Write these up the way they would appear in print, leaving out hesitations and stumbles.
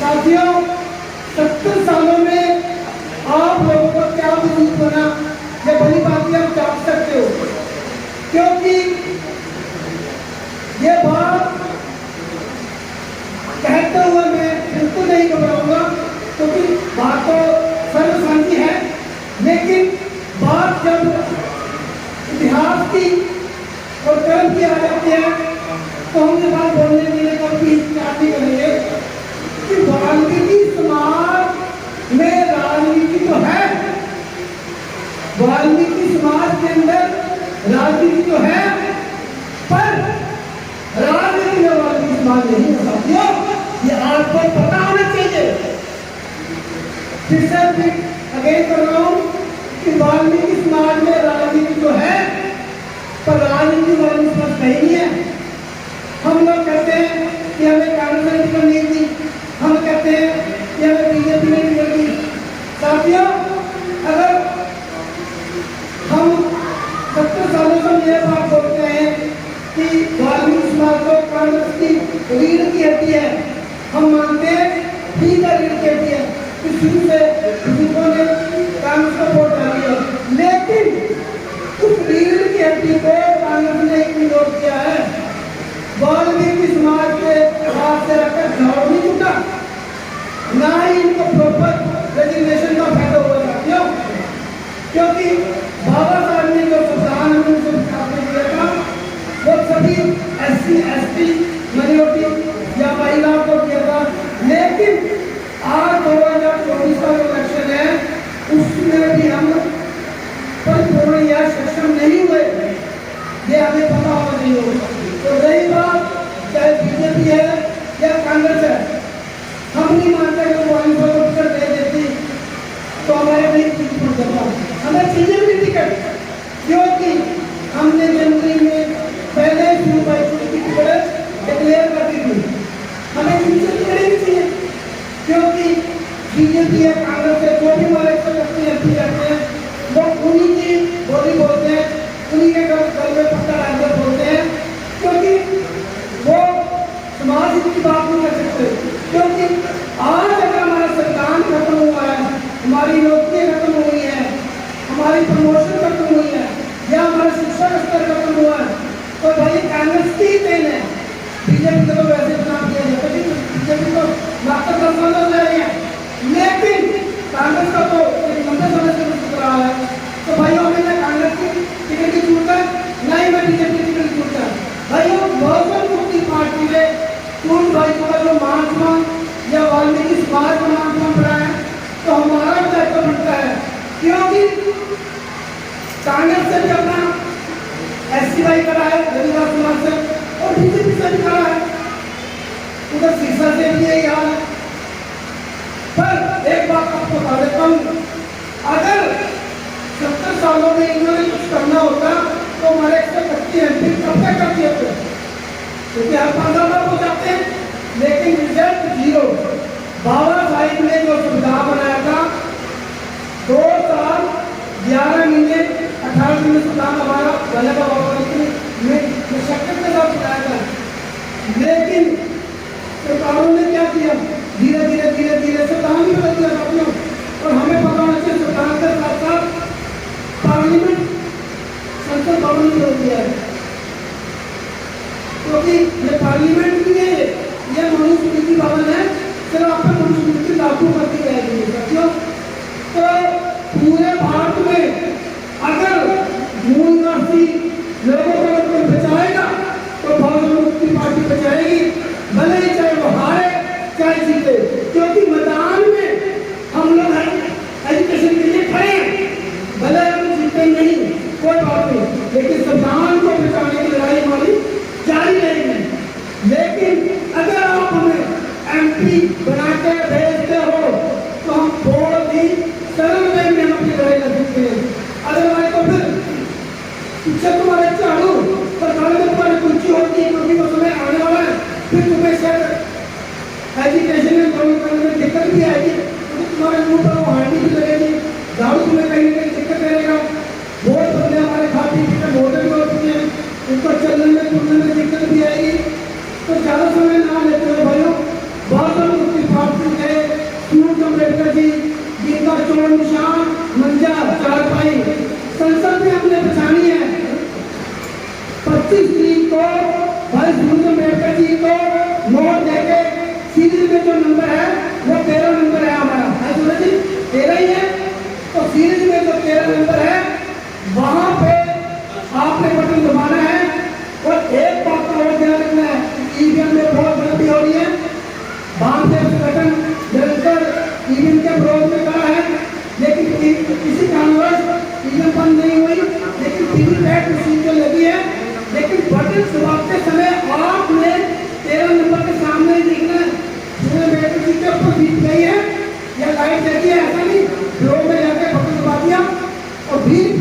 साथियों, 70 सालों में आप लोगों को क्या वजूद बना, ये बड़ी बात आप जान सकते हो। क्योंकि ये बात कहते हुए मैं बिल्कुल नहीं घबराऊंगा, क्योंकि बात तो सर्वसांझी है। लेकिन बात जब इतिहास की और कर्म की आ जाती है तो हम ये बात बोलने के लिए कभी इख्तियार नहीं करेंगे कि वाल्मीकि समाज में राजनीति तो है, वाल्मीकि समाज के अंदर राजनीति तो है, पर राजनीति में वाल्मीकि समाज नहीं है। साथियों, ये आपको पता होना चाहिए। फिर से अगेन कर रहा हूं कि वाल्मीकि समाज में राजनीति तो है, पर राजनीति वाल्मीकि समाज नहीं है। हम लोग कहते हैं कि हमें कांग्रेस ने टिकट नहीं दी, हम कहते हैं कि हमें बीजेपी ने टिकट दी। साथियों, अगर हम 70 सालों से ये बात बोलते हैं कि वाल्मीकि समाज को कांग्रेस की रीढ़ की हड्डी है, हम मानते हैं ठीक है, रीढ़ की हड्डी है कि शुरू से बुजुर्गों ने कांग्रेस को वोट डाली है, लेकिन उस रीढ़ की हड्डी को कांग्रेस ने इग्नोर किया है। वाल्मीकि समाज के हाथ से रखकर झाड़ नहीं टूटा, ना ही इनको प्रॉपर रेजिग्नेशन का फायदा हुआ। साथियों, क्योंकि बाबा साहब ने जो संविधान दिया था वो सभी SC ST माइनॉरिटी या महिलाओं को किया था, लेकिन आज 2024 का इलेक्शन है, उसमें भी हम परिपूर्ण या सक्षम नहीं हुए, ये हमें पता होना चाहिए। तो रही बात चाहे बीजेपी है या कांग्रेस है, हम नहीं मानते कि वो को टिकट दे देती तो हमारे नहीं टिकट पड़ जाता, हमें चाहिए भी टिकट, क्योंकि हमने जनवरी में पहले शुरू की टिकट डिक्लेयर कर दी थी। हमें टिकट नहीं चाहिए, क्योंकि बीजेपी या कांग्रेस से जो भी हमारे एमपी रहते हैं वो उन्हीं की बोली बोलते हैं, उन्हीं के घर में पत्ता डालकर बोलते हैं, क्योंकि वो समाज की बात नहीं कर सकते। क्योंकि आज अगर हमारा संविधान खत्म हुआ है, हमारी नौकरियां खत्म हुई है, हमारी प्रमोशन खत्म हुई है, या हमारा शिक्षा का स्तर खत्म हुआ है, तो भाई कांग्रेस की देन है। बीजेपी को तो वैसे चुनाव किया जाता है, बीजेपी को मात्र 10 साल हो रहे हैं, लेकिन कांग्रेस का तो एक लंबे समय से चल रहा है। तो भाइयों, हमें ना कांग्रेस की टिकट की जरूरत है, ना ही मैं बीजेपी की टिकट की जरूरत है। भाइयों, बहुजन मुक्ति पार्टी ने पूर्ण भाई का जो मान सम्मान या वाल्मीकि समाज का मान सम्मान बढ़ाया है, तो हमारा भी दायित्व बनता है, क्योंकि कांग्रेस से भी अपना SC भाई करा है, रविदास समाज से, और बीजेपी से भी करा है, उधर सिरसा से भी यही हाल है। पर एक बात आपको बता देता हूँ, अगर 70 सालों में इन्होंने कुछ करना होता तो हमारे 125 MP कब तक कर दिए थे, क्योंकि हर 15 बार हो जाते हैं, लेकिन रिजल्ट 0। बाबा साहिब ने जो संविधान बनाया था 2 साल 11 महीने 18 दिन में संविधान हमारा बना था, बाबा ने मशक्कत के साथ बनाया था, लेकिन सरकारों ने क्या किया, धीरे धीरे धीरे धीरे संविधान भी बदल दिया। साथियों, और हमें पता होना चाहिए संविधान के साथ साथ पार्लियामेंट, संसद भवन भी बदल दिया है, क्योंकि ये पार्लियामेंट भी है, ये मनुस्मृति भवन है, चलो आप मनुस्मृति लागू कर दी जाएगी। साथियों, तो पूरे भारत में अगर मूलवासी लोगों को बचाएगा तो बहुजन मुक्ति पार्टी बचाएगी, भले ही चाहे वो हारे चाहे जीते, क्योंकि मैदान में हम लोग एजुकेशन के लिए खड़े हैं, भले हम जीते नहीं कोई बात नहीं, लेकिन संविधान को बचाने की लड़ाई हमारी जारी रहेगी। लेकिन अगर आप हमें MP बनाकर भेजते हो तो हम बहुत ही सरल वे में अपनी लड़ाई लड़ सकते हैं, अदरवाइज तो फिर पीछे तुम्हारे झाड़ू सरकार में तुम्हारी कुर्सी होती है, क्योंकि वो समय आने वाला है, फिर तुम्हें शायद एजुकेशन में जॉइन करने में दिक्कत भी आएगी, क्योंकि तुम्हारे मुंह पर वो हांडी भी लगेगी, झाड़ू तुम्हें कहीं ना कहीं दिक्कत करेगा, वोट बदले हमारे खाते की वोटर भी होती है, उनको चलने में फिरने में दिक्कत भी आएगी। तो ज़्यादा समय ना लेते हुए भाइयों, बहुत सारी पार्टी वो निशान मंजा चारपाई संसद में हमने बचानी है। 25 तारीख को भाई भीम अम्बेडकर जी को वोट देके सीरीज में जो नंबर है वो 13 नंबर है हमारा, है सूरज जी 13 ही है। तो सीरीज में जो 13 नंबर है वहां पे आपने बटन दबाना है। और एक बात का और ध्यान रखना है, ईवीएम में बहुत गलती हो रही है। वामदेव संगठन निरंतर ईवीएम के विरोध में खड़ा है, लेकिन किसी कारणवश ईवीएम बंद नहीं हुई, लेकिन वीवीपैट मशीन जो लगी है। लेकिन बटन दबाते समय आपने 13 नंबर के सामने ही देखना है। जिसमें बैटरी सीट के ऊपर बीत गई है या लाइट जगी है, ऐसा नहीं लोग में जाके बटन दबा दिया और बीत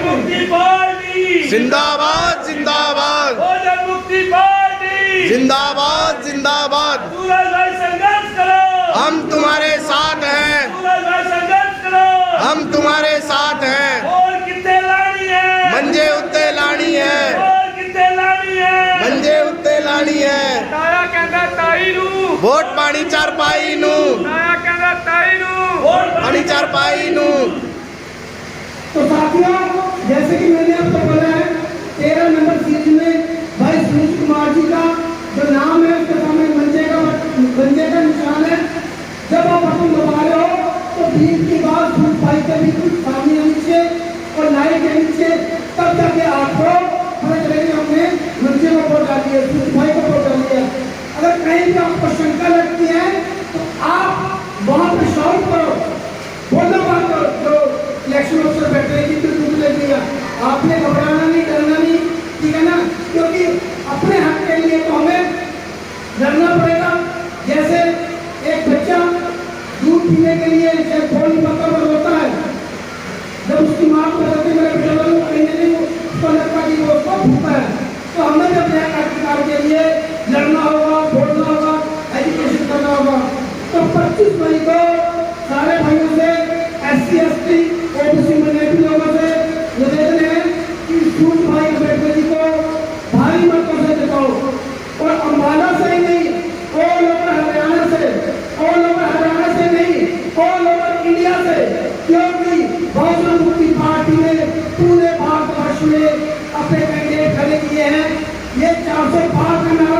मुक्ति पार्टी जिंदाबाद जिंदाबाद मुक्ति पार्टी जिंदाबाद जिंदाबाद। सूरज भाई संघर्ष करो, हम तुम्हारे साथ हैं, सूरज भाई संघर्ष करो, हम तुम्हारे साथ हैं। और कितने लानी है मंजे उत्ते लानी है, और कितने लानी है मंजे उत्ते लानी है। ताया कहंदा ताई नू वोट पानी चारपाई नू, ताया कहंदा ताई नू वोट पानी चारपाई नू। तो साथियों, जैसे कि मैंने आपको बोला है 13 नंबर सीरीज में भाई सुनील कुमार जी का जो नाम है उसके सामने मंजे का निशान है। जब आप बटन दबा रहे हो तो बीच के बाद फूट भाई के बिल्कुल सामने नीचे और लाइट के नीचे तब जाके आपको पता चलेगा हमने मंजे को वोट डाल दिया, फूट भाई को वोट डाल दिया। अगर कहीं भी आपको शंका लगती है तो आप वहां पर शाउट करो, बोलना बात करो। जो इलेक्शन अफसर बैठे हैं कि बिल्कुल लग गया, आपने घबराना नहीं, डरना नहीं, ठीक है ना, क्योंकि अपने हक के लिए तो हमें लड़ना पड़ेगा। जैसे एक बच्चा दूध पीने के लिए जब फोन पत्ता पर होता है, जब उसकी माँ को बताते मेरे बेटा को कहीं नहीं उसको लगता कि वो उसको भूखा है, तो हमें भी अपने अधिकार के लिए लड़ना होगा, बोलना होगा, एजुकेशन करना होगा। तो 25 मई को सारे भाइयों से SC ST OBC माइनॉरिटी लोगों से निवेदन है कि सूरज भाई अम्बेडकर जी को भारी मतों से जिताओ। और अम्बाला से ही नहीं, ऑल ओवर हरियाणा से, ऑल ओवर हरियाणा से नहीं, ऑल ओवर इंडिया से, क्योंकि बहुजन मुक्ति पार्टी ने पूरे भारतवर्ष में अपने कैंडिडेट खड़े किए हैं। ये 405 का नाम